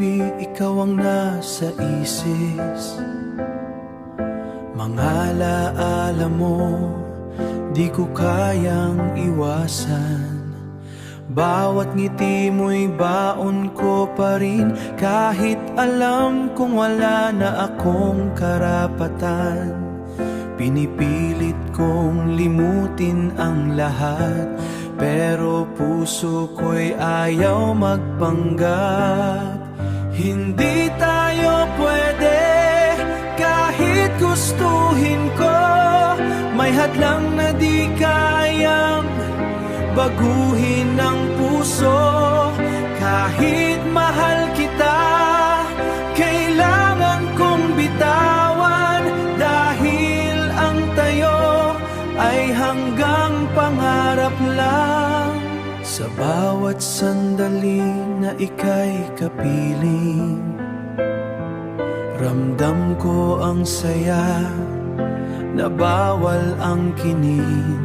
gabi ikaw ang nasa isis. Mga alaala mo, di ko kayang iwasan. Bawat ngiti mo'y baon ko pa rin, kahit alam kong wala na akong karapatan. Pinipilit kong limutin ang lahat, pero puso ko'y ayaw magpanggap. Hindi tayo pwede kahit gustuhin ko, may hadlang na di kayang baguhin ng puso. Kahit mahal kita, kailangan kong bitawan, dahil ang tayo ay hanggang pangarap lang. Sa bawat sandali na ika'y kapiling, ramdam ko ang saya na bawal ang kinig.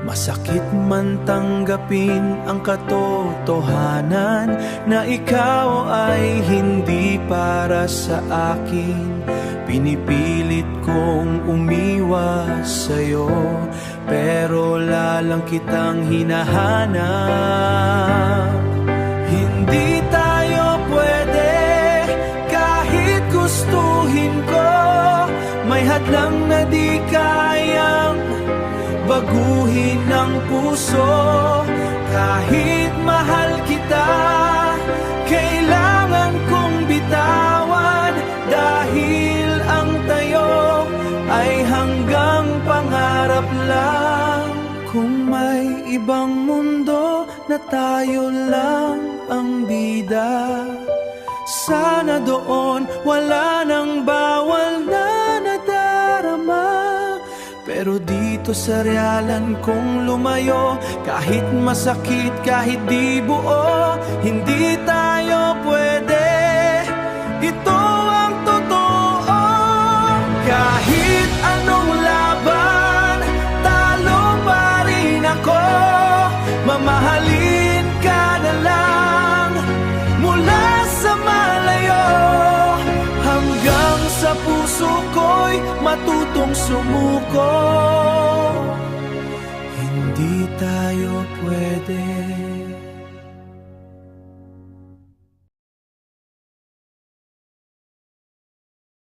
Masakit man tanggapin ang katotohanan na ikaw ay hindi para sa akin. Pinipilit kong umiwas sa'yo, pero lalang kitang hinahanap. Hindi tayo pwede kahit gustuhin ko, may hadlang na di kayang baguhin ng puso. Kahit mahal kita, kailangan kong bitawan, dahil ang tayo ay hanggang pangarap lang. Kung may ibang mundo na tayo lang ang bida, sana doon wala nang bawal na nadarama. Pero dito sa realan kong lumayo, kahit masakit, kahit di buo, hindi tayo pwede. Ito ang totoo. Kahit anong laban, talo pa rin ako. Mamahalin ka na lang mula sa malayo, hanggang sa puso ko'y matutong sumuko. Hindi tayo pwede.